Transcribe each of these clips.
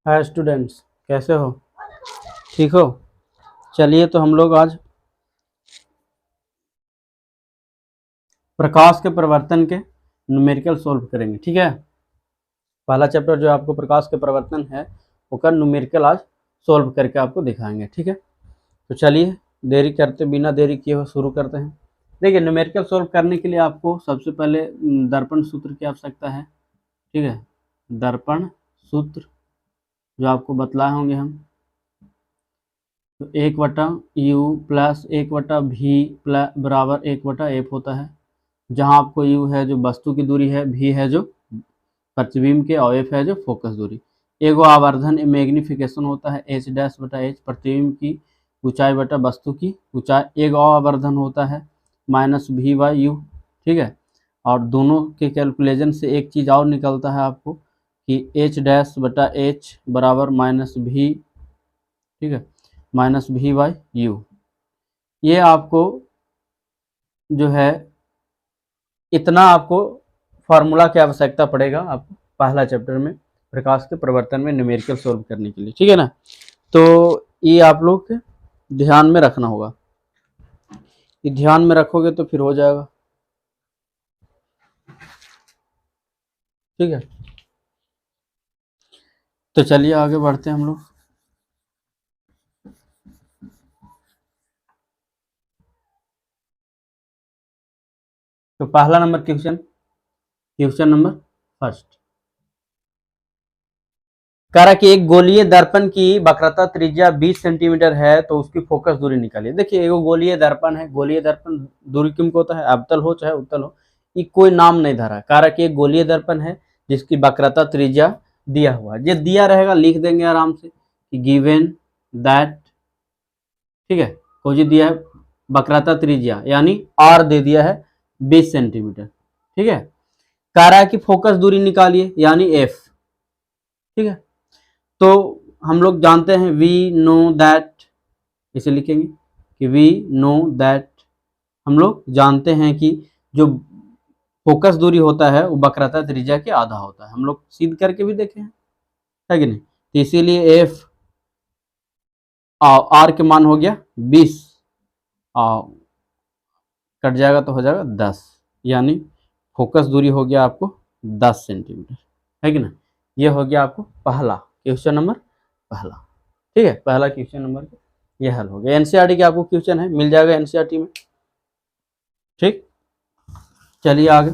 Hi students, कैसे हो? ठीक हो? चलिए, तो हम लोग आज प्रकाश के परिवर्तन के न्यूमेरिकल सोल्व करेंगे। ठीक है, पहला चैप्टर जो आपको प्रकाश के परिवर्तन है वो का न्यूमेरिकल आज सोल्व करके आपको दिखाएंगे। ठीक है, तो चलिए देरी करते बिना देरी किए हुए शुरू करते हैं। देखिए, न्यूमेरिकल सोल्व करने के लिए आपको सबसे पहले दर्पण सूत्र की आवश्यकता है। ठीक है, दर्पण सूत्र जो आपको बतलाए होंगे हम, तो 1/u प्लस 1/v बराबर 1/f होता है। जहां आपको u है जो वस्तु की दूरी है, v है जो प्रतिबिंब के, और f है जो फोकस दूरी। एगो आवर्धन मैग्निफिकेशन होता है h'/h, प्रतिबिंब की ऊंचाई बटा वस्तु की ऊंचाई। एक आवर्धन होता है -v/u। ठीक है, और दोनों के कैलकुलेशन से एक चीज़ और निकलता है आपको कि h'/h बराबर -v। ठीक है, -v/u। ये आपको जो है इतना आपको फार्मूला की आवश्यकता पड़ेगा आपको पहला चैप्टर में प्रकाश के परिवर्तन में न्यूमेरिकल सोल्व करने के लिए। ठीक है ना, तो ये आप लोग के ध्यान में रखना होगा। ये ध्यान में रखोगे तो फिर हो जाएगा। ठीक है, तो चलिए आगे बढ़ते हैं हम लोग। तो पहला नंबर क्वेश्चन नंबर फर्स्ट कह रहा कि एक गोलीय दर्पण की वक्रता त्रिज्या 20 सेंटीमीटर है, तो उसकी फोकस दूरी निकालिए। देखिए, एक गोलीय दर्पण है, गोलीय दर्पण दूरी किनको होता है, अवतल हो चाहे उत्तल हो, ये कोई नाम नहीं धरा। कह रहा कि एक गोलीय दर्पण है जिसकी वक्रता त्रिज्या दिया हुआ है। जो दिया रहेगा लिख देंगे आराम से कि गिवन दैट, ठीक है, खोजी दिया है वक्रता त्रिज्या यानी आर दे दिया है 20 सेंटीमीटर। ठीक है, कह रहा है कि फोकस दूरी निकालिए यानी एफ। ठीक है, तो हम लोग जानते हैं वी नो दैट, इसे लिखेंगे कि वी नो दैट, हम लोग जानते हैं कि जो फोकस दूरी होता है वो वक्रता त्रिज्या के आधा होता है। हम लोग सिद्ध करके भी देखे हैं, है कि नहीं? तो इसीलिए एफ आर के मान हो गया 20, कट जाएगा तो हो जाएगा 10, यानी फोकस दूरी हो गया आपको 10 सेंटीमीटर, है कि ना? ये हो गया आपको पहला क्वेश्चन नंबर पहला। ठीक है, पहला क्वेश्चन नंबर ये हल हो गया। एनसीईआरटी के आपको क्वेश्चन है, मिल जाएगा एनसीईआरटी में। ठीक, चलिए आगे।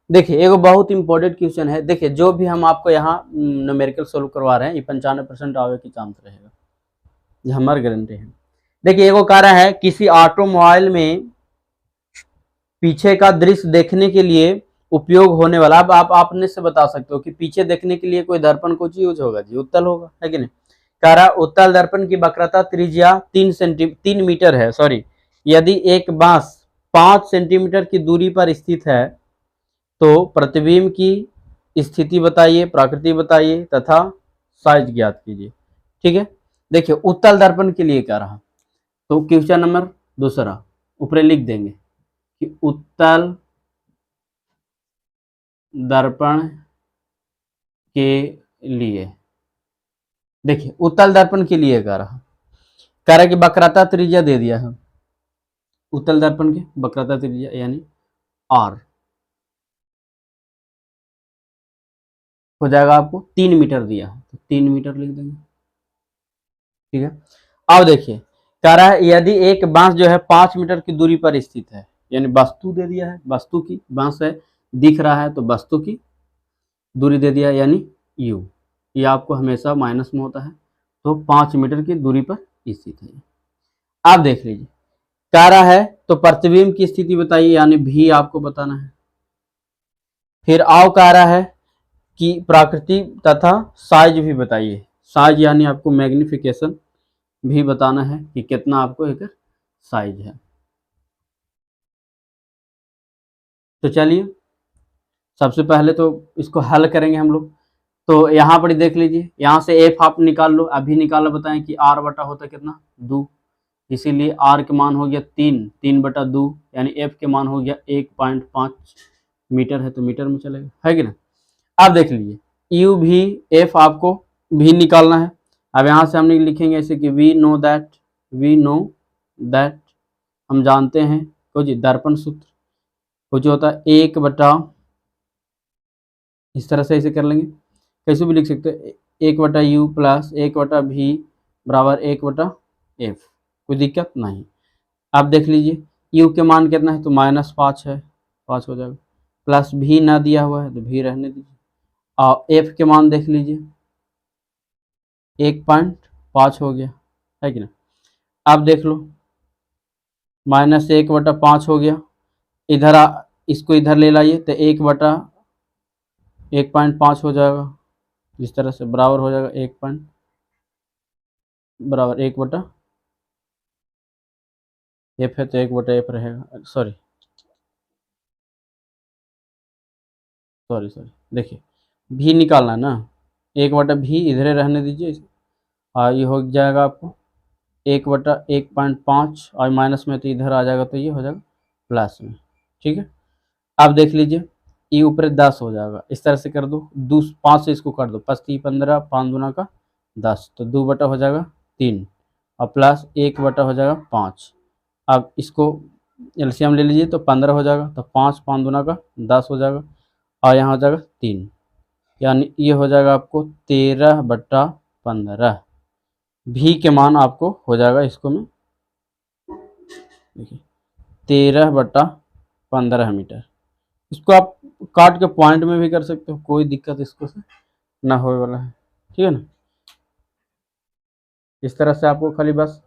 देखिए, एक बहुत इंपॉर्टेंट क्वेश्चन है। देखिए, जो भी हम आपको यहाँ न्यूमेरिकल सोल्व करवा रहे हैं, ये 95% आवे की चांस रहेगा, ये हमारी गारंटी है। देखिए, एगो कह रहा है किसी ऑटोमोबाइल में पीछे का दृश्य देखने के लिए उपयोग होने वाला, अब आप अपने से बता सकते हो कि पीछे देखने के लिए कोई दर्पण कुछ यूज होगा जी, उत्तल होगा, है कि नहीं? कह रहा उत्तल दर्पण की वक्रता त्रिज्या 3 मीटर है, सॉरी, यदि एक बांस 5 सेंटीमीटर की दूरी पर स्थित है तो प्रतिबिंब की स्थिति बताइए, प्रकृति बताइए तथा साइज ज्ञात कीजिए। ठीक है, देखिए उत्तल दर्पण के लिए कह रहा, तो क्वेश्चन नंबर दूसरा ऊपर लिख देंगे कि उत्तल दर्पण के लिए, देखिए उत्तल दर्पण के लिए कह रहा कि वक्रता त्रिज्या दे दिया है, उत्तल दर्पण की वक्रता त्रिज्या यानी आर हो जाएगा आपको 3 मीटर दिया है, तो 3 मीटर लिख देंगे। ठीक है, अब देखिए कह रहा है यदि एक बांस जो है 5 मीटर की दूरी पर स्थित है, यानी वस्तु दे दिया है, वस्तु की बांस है, दिख रहा है, तो वस्तु की दूरी दे दिया यानी यू, ये आपको हमेशा माइनस में होता है, तो 5 मीटर की दूरी पर स्थित है। आप देख लीजिए, कह रहा है तो प्रतिबिंब की स्थिति बताइए यानी भी आपको बताना है। फिर आओ कह रहा है कि प्रकृति तथा साइज भी बताइए, साइज यानी आपको मैग्निफिकेशन भी बताना है कि कितना आपको एक साइज है। तो चलिए सबसे पहले तो इसको हल करेंगे हम लोग। तो यहाँ पर देख लीजिए, यहाँ से एफ आप निकाल लो, अभी निकालो, बताएं कि आर बटा होता है कितना 2, इसीलिए आर के मान हो गया 3/2, यानी एफ के मान हो गया 1.5 मीटर है तो मीटर में चलेगा, है कि ना। आप देख लीजिए यू भी एफ आपको भी निकालना है। अब यहाँ से हम लिखेंगे ऐसे कि वी नो दैट हम जानते हैं कुछ दर्पण सूत्र कुछ होता है 1/, इस तरह से ऐसे कर लेंगे, कैसे भी लिख सकते हैं 1/u प्लस 1/v बराबर 1/f, कोई दिक्कत नहीं। आप देख लीजिए u के मान कितना है तो -5 है, 5 हो जाएगा, प्लस v ना दिया हुआ है तो v रहने दीजिए, और f के मान देख लीजिए 1.5 हो गया, है कि ना। आप देख लो -1/5 हो गया, इधर इसको इधर ले लाइए तो 1/1.5 हो जाएगा, इस तरह से बराबर हो जाएगा 1 बराबर 1/f है तो 1/f रहेगा, सॉरी देखिए भी निकालना ना, 1/v इधर रहने दीजिए, और ये हो जाएगा आपको 1/1.5 और माइनस में तो इधर आ जाएगा तो ये हो जाएगा प्लस में, ठीक है। आप देख लीजिए ये ऊपर 10 हो जाएगा, इस तरह से कर दो, 5 से इसको कर दो, 5 15 5 दूना का 10 तो 2 हो जाएगा 3 और प्लस 1 हो जाएगा 5। अब इसको एलसीएम ले लीजिए तो 15 हो जाएगा, तो 5 दूना का 10 हो जाएगा और यहाँ हो जाएगा 3, यानी ये हो जाएगा आपको 13/15। भी के मान आपको हो जाएगा, इसको में देखिए 13/15 मीटर। इसको आप काट के पॉइंट में भी कर सकते हो, कोई दिक्कत इसको से ना होने वाला है, ठीक है ना। इस तरह से आपको खाली बस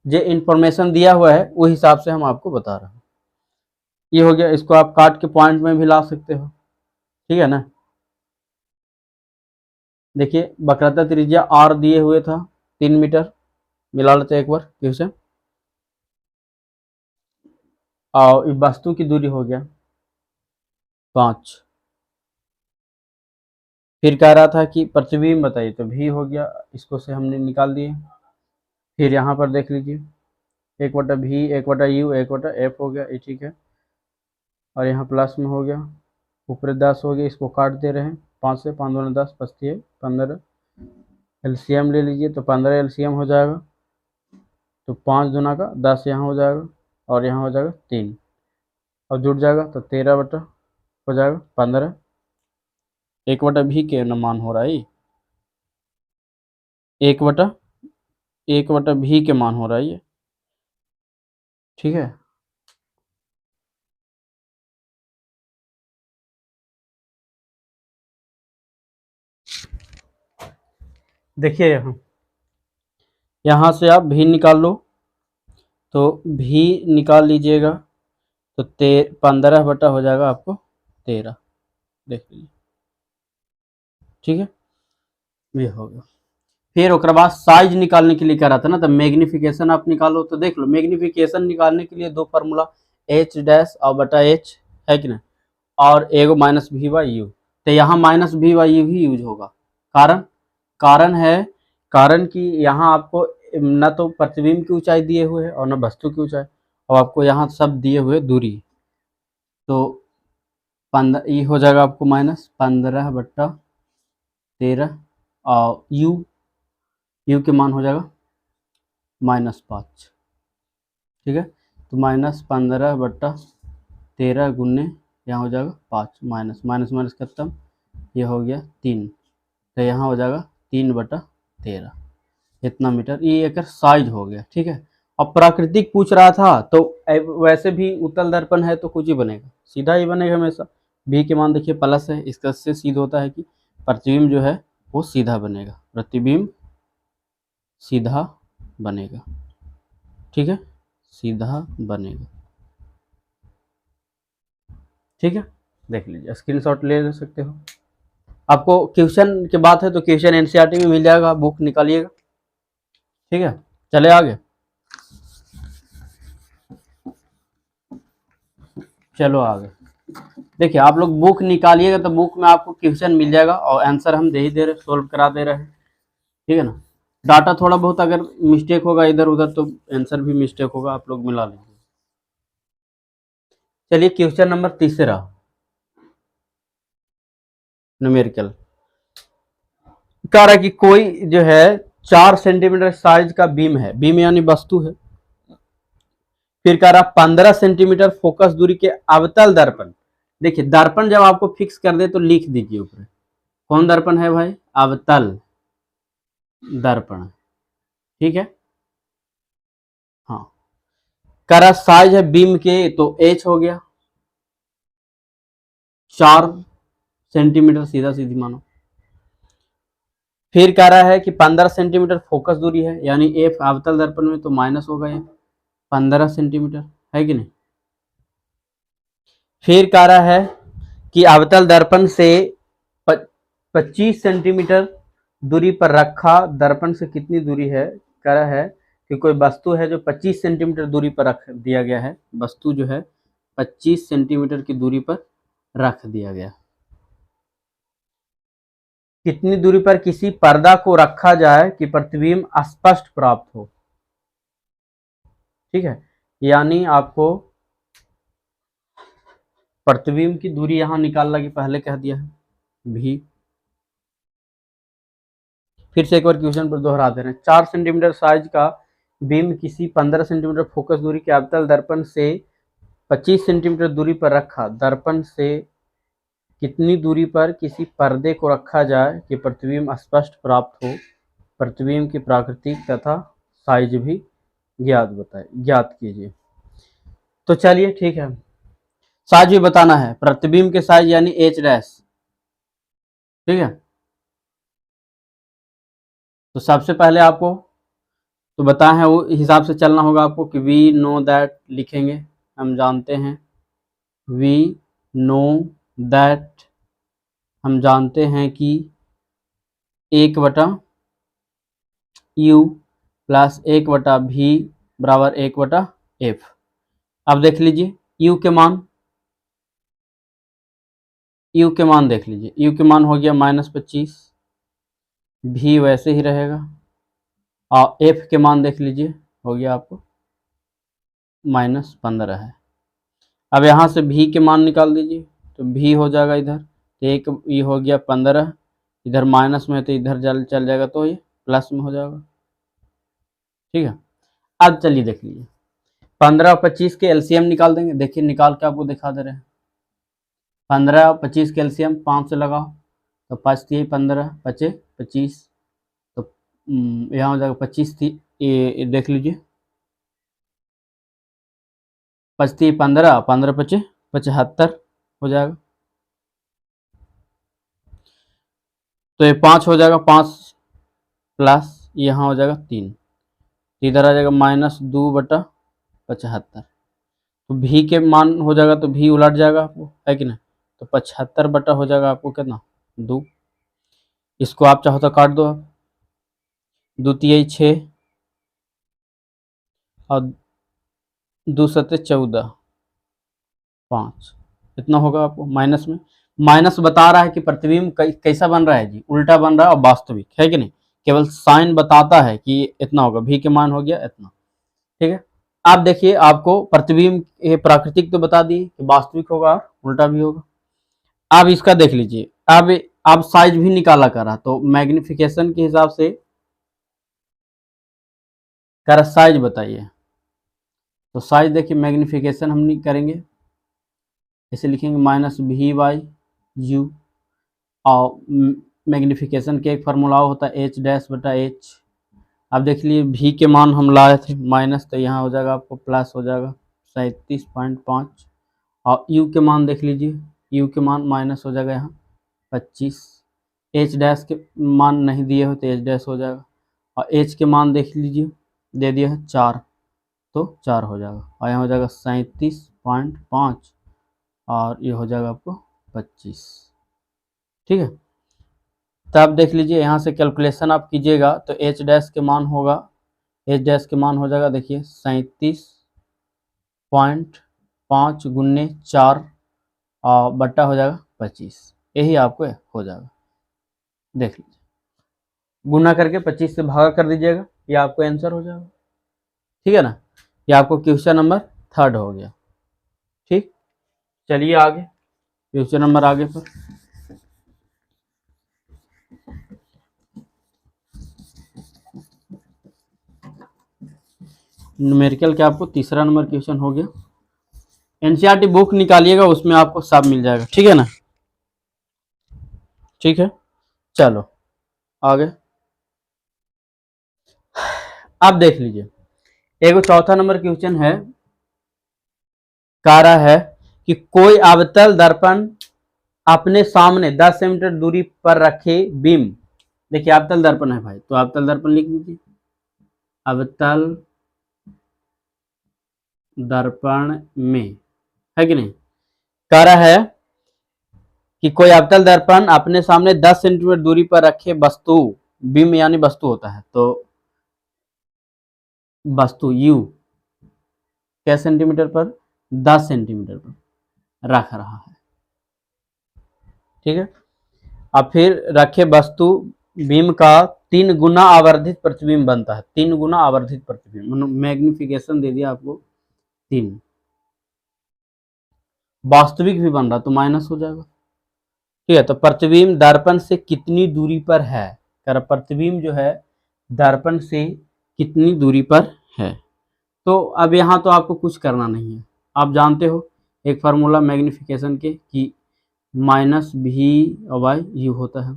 जो इन्फॉर्मेशन दिया हुआ है वो हिसाब से हम आपको बता रहे हैं। ये हो गया, इसको आप काट के पॉइंट में भी ला सकते हो, ठीक है ना। देखिए वक्रता त्रिज्या आर दिए हुए था 3 मीटर, मिला लेते एक बार क्वेश्चन, और वस्तु की दूरी हो गया 5। फिर कह रहा था कि प्रतिबिंब बताइए, तो भी हो गया, इसको से हमने निकाल दिए। फिर यहाँ पर देख लीजिए 1/v 1/u 1/f हो गया, ये ठीक है, और यहाँ प्लस में हो गया, ऊपर 10 हो गया, इसको काट दे रहे हैं 5 से, 5 दूना 10 5 15, एलसीएम ले लीजिए तो 15 एलसीएम हो जाएगा, तो 5 दूना का 10 यहाँ हो जाएगा और यहाँ हो जाएगा 3 और जुड़ जाएगा तो 13 हो जाएगा 15। 1/v के मान हो रहा है, 1/v के मान हो रहा है ये, ठीक है। देखिए यहाँ से आप भी निकाल लो, तो भी निकाल लीजिएगा तो 15 हो जाएगा आपको 13, देख लीजिए, ठीक है, ये हो गया। फिर उसके बाद साइज निकालने के लिए कह रहा था ना, तो मैग्निफिकेशन आप निकालो, तो देख लो मैग्निफिकेशन निकालने के लिए दो फार्मूला h डैश और बटा h है कि ना, और एगो -v/u, तो यहाँ -v/u ही यूज होगा। कारण है, कारण कि यहाँ आपको न तो प्रतिबिंब की ऊंचाई दिए हुए है और न वस्तु की ऊंचाई, और आपको यहाँ सब दिए हुए दूरी, तो 15 ये हो जाएगा आपको -15/13 और u के मान हो जाएगा -5, ठीक है, तो -15/13 गुने यहाँ हो जाएगा 5, माइनस खत्म, ये हो गया 3, तो यहाँ हो जाएगा 3/13, इतना मीटर, ये एक साइज हो गया, ठीक है। अब प्राकृतिक पूछ रहा था तो वैसे भी उत्तल दर्पण है तो कुछ ही बनेगा, सीधा ही बनेगा हमेशा। भी के मान देखिए प्लस है, इसका से सीधा होता है कि प्रतिबिंब जो है वो सीधा बनेगा, प्रतिबिंब सीधा बनेगा, ठीक है, सीधा बनेगा, ठीक है। देख लीजिए स्क्रीनशॉट ले सकते हो। आपको क्वेश्चन की बात है तो क्वेश्चन एनसीईआरटी में मिल जाएगा, बुक निकालिएगा, ठीक है। चले आगे, चलो आगे। देखिए आप लोग बुक निकालिएगा तो बुक में आपको क्वेश्चन मिल जाएगा और आंसर हम दे ही दे रहे, सोल्व करा दे रहे हैं, ठीक है ना। डाटा थोड़ा बहुत अगर मिस्टेक होगा इधर उधर तो आंसर भी मिस्टेक होगा, आप लोग मिला लेंगे। चलिए क्वेश्चन नंबर तीसरा, न्यूमेरिकल। कह रहा है कि कोई जो है 4 सेंटीमीटर साइज का बीम है, बीम यानी वस्तु है। फिर कह रहा 15 सेंटीमीटर फोकस दूरी के अवतल दर्पण। देखिए दर्पण जब आपको फिक्स कर दे तो लिख दीजिए ऊपर, कौन दर्पण है भाई, अवतल दर्पण, ठीक है। हाँ, कह रहा साइज है बीम के, तो एच हो गया 4 सेंटीमीटर, सीधा सीधी मानो। फिर कह रहा है कि 15 सेंटीमीटर फोकस दूरी है, यानी एफ अवतल दर्पण में तो माइनस होगा ये 15 सेंटीमीटर, है कि नहीं। फिर कह रहा है कि अवतल दर्पण से 25 सेंटीमीटर दूरी पर रखा, दर्पण से कितनी दूरी है, कह रहा है कि कोई वस्तु है जो 25 सेंटीमीटर दूरी पर रख दिया गया है, वस्तु जो है 25 सेंटीमीटर की दूरी पर रख दिया गया। कितनी दूरी पर किसी पर्दा को रखा जाए कि प्रतिबिंब स्पष्ट प्राप्त हो, ठीक है। यानी आपको प्रतिबिंब की दूरी यहां निकालना की पहले कह दिया है भी। फिर से एक बार क्वेश्चन पर दोहरा दे रहे हैं। 4 सेंटीमीटर साइज का बीम किसी 15 सेंटीमीटर फोकस दूरी के अवतल दर्पण से 25 सेंटीमीटर दूरी पर रखा, दर्पण से कितनी दूरी पर किसी पर्दे को रखा जाए कि प्रतिबिंब स्पष्ट प्राप्त हो, प्रतिबिंब की प्राकृतिक तथा साइज भी ज्ञात कीजिए। तो चलिए ठीक है, साइज भी बताना है, प्रतिबिंब के साइज यानी एच डैश, ठीक है। तो सबसे पहले आपको तो बताए हैं वो हिसाब से चलना होगा आपको कि वी नो दैट लिखेंगे, हम जानते हैं, वी नो दैट हम जानते हैं कि 1/u प्लस 1/v बराबर 1/f। अब देख लीजिए u के मान देख लीजिए, u के मान हो गया -25, v वैसे ही रहेगा, और f के मान देख लीजिए हो गया आपको -15 है। अब यहाँ से v के मान निकाल दीजिए, तो v हो जाएगा इधर, तो एक ये हो गया 15, इधर माइनस में है तो इधर चल जाएगा, तो ये प्लस में हो जाएगा, ठीक है। अब चलिए देख लीजिए 15 और 25 के एलसीएम निकाल देंगे, देखिए निकाल के आपको दिखा दे रहे हैं। 15 और 25 के एलसीएम 5 से लगाओ, तो 5 थी 15 बचे 25, तो यहाँ हो जाएगा 25 थी, ये देख लीजिए 5 थी 15, 15 बचे 75 हो जाएगा, तो ये 5 हो जाएगा, 5 प्लस यहाँ हो जाएगा 3, इधर आ जाएगा -2/75, तो भी के मान हो जाएगा, तो भी उलट जाएगा आपको, है कि नहीं, तो 75 बटा हो जाएगा आपको कितना 2, इसको आप चाहो तो काट दो, आप 2 तिहाई 6 और 2 सत्ते 14, 5 इतना होगा आपको माइनस में। माइनस बता रहा है कि प्रतिबिंब कैसा बन रहा है जी, उल्टा बन रहा है और वास्तविक, है कि नहीं, केवल साइन बताता है कि इतना होगा, भी के मान हो गया इतना, ठीक है। आप देखिए आपको प्रतिबिंब प्राकृतिक तो बता दिए कि वास्तविक होगा और उल्टा भी होगा। अब इसका देख लीजिए, अब साइज भी निकाला करा, तो मैग्निफिकेशन के हिसाब से कह रहा साइज बताइए, तो साइज देखिए मैग्निफिकेशन हम नहीं करेंगे, इसे लिखेंगे -v/u, और मैग्निफिकेशन के एक फार्मूला होता है h'/h। अब देख लीजिए v के मान हम लाए थे माइनस, तो यहाँ हो जाएगा आपको प्लस हो जाएगा 37.5, और u के मान देख लीजिए, u के मान माइनस हो जाएगा यहाँ 25, h' के मान नहीं दिए हो तो h' हो जाएगा, और h के मान देख लीजिए दे दिया है 4, तो 4 हो जाएगा, और यहाँ हो जाएगा 37.5, और ये हो जाएगा आपको 25, ठीक है। तब देख लीजिए यहाँ से कैलकुलेशन आप कीजिएगा तो h' के मान होगा, h' के मान हो जाएगा देखिए 37.5 गुने 4 और बट्टा हो जाएगा 25, यही आपको हो जाएगा। देख लीजिए गुना करके 25 से भागा कर दीजिएगा, ये आपको आंसर हो जाएगा, ठीक है ना। ये आपको क्वेश्चन नंबर 3 हो गया, ठीक। चलिए आगे क्वेश्चन नंबर आगे पर न्यूमेरिकल के आपको तीसरा नंबर क्वेश्चन हो गया। एनसीईआरटी बुक निकालिएगा, उसमें आपको सब मिल जाएगा, ठीक है ना। ठीक है, चलो आगे आप देख लीजिए। एक चौथा नंबर क्वेश्चन है, कह रहा है कि कोई अवतल दर्पण अपने सामने 10 सेंटीमीटर दूरी पर रखे बीम, देखिए अवतल दर्पण है भाई, तो अवतल दर्पण लिख लीजिए, अवतल दर्पण में, है कि नहीं। कह रहा है कि कोई अवतल दर्पण अपने सामने 10 सेंटीमीटर दूरी पर रखे वस्तु, बीम यानी वस्तु होता है, तो वस्तु यू क्या सेंटीमीटर पर, 10 सेंटीमीटर पर रख रहा है, ठीक है। अब फिर रखे वस्तु बीम का 3 गुना आवर्धित प्रतिबिंब बनता है, 3 गुना आवर्धित प्रतिबिंब, मैग्निफिकेशन दे दिया आपको 3, वास्तविक भी बन रहा तो माइनस हो जाएगा, ठीक है। तो प्रतिबिंब दर्पण से कितनी दूरी पर है, प्रतिबिंब जो है दर्पण से कितनी दूरी पर है। तो अब यहाँ तो आपको कुछ करना नहीं है, आप जानते हो एक फार्मूला मैग्निफिकेशन के कि माइनस भी बाई यू होता है,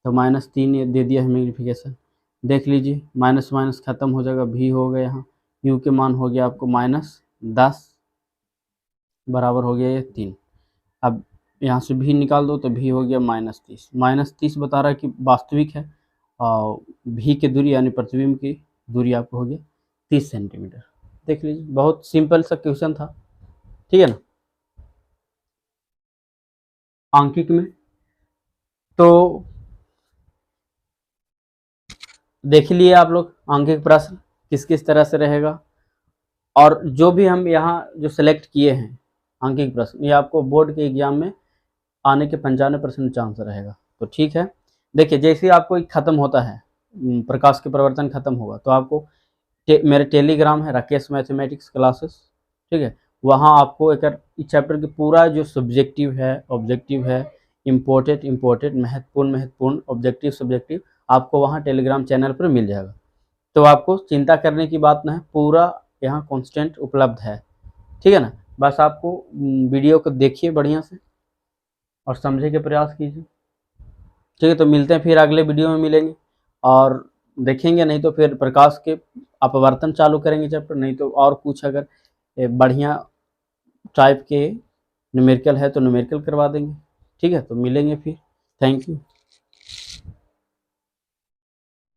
तो -3 दे दिया है मैग्निफिकेशन, देख लीजिए माइनस माइनस खत्म हो जाएगा, भी हो गया यहाँ, यू के मान हो गया आपको -10 बराबर हो गया ये 3। अब यहाँ से भी निकाल दो तो भी हो गया -30, -30 बता रहा है कि वास्तविक है, और भी की दूरी यानी प्रतिबिंब की दूरी आपको हो गया 30 सेंटीमीटर। देख लीजिए बहुत सिंपल सा क्वेश्चन था, ठीक है ना, आंकिक में। तो देख लिए आप लोग आंकिक प्रश्न किस किस तरह से रहेगा, और जो भी हम यहाँ जो सेलेक्ट किए हैं आंकिक प्रश्न, ये आपको बोर्ड के एग्जाम में आने के 95% चांस रहेगा। तो ठीक है, देखिए जैसे ही आपको खत्म होता है, प्रकाश के प्रवर्तन खत्म होगा, तो आपको मेरे टेलीग्राम है राकेश मैथमेटिक्स क्लासेस, ठीक है, वहाँ आपको एक चैप्टर की पूरा जो सब्जेक्टिव है, ऑब्जेक्टिव है, इम्पोर्टेंट महत्वपूर्ण ऑब्जेक्टिव सब्जेक्टिव, आपको वहाँ टेलीग्राम चैनल पर मिल जाएगा। तो आपको चिंता करने की बात ना है, पूरा यहाँ कांस्टेंट उपलब्ध है, ठीक है ना। बस आपको वीडियो को देखिए बढ़िया से और समझने के प्रयास कीजिए, ठीक है। तो मिलते हैं फिर अगले वीडियो में मिलेंगे और देखेंगे, नहीं तो फिर प्रकाश के अपवर्तन चालू करेंगे चैप्टर, नहीं तो और कुछ अगर बढ़िया टाइप के न्यूमेरिकल है तो न्यूमेरिकल करवा देंगे, ठीक है। तो मिलेंगे फिर, थैंक यू।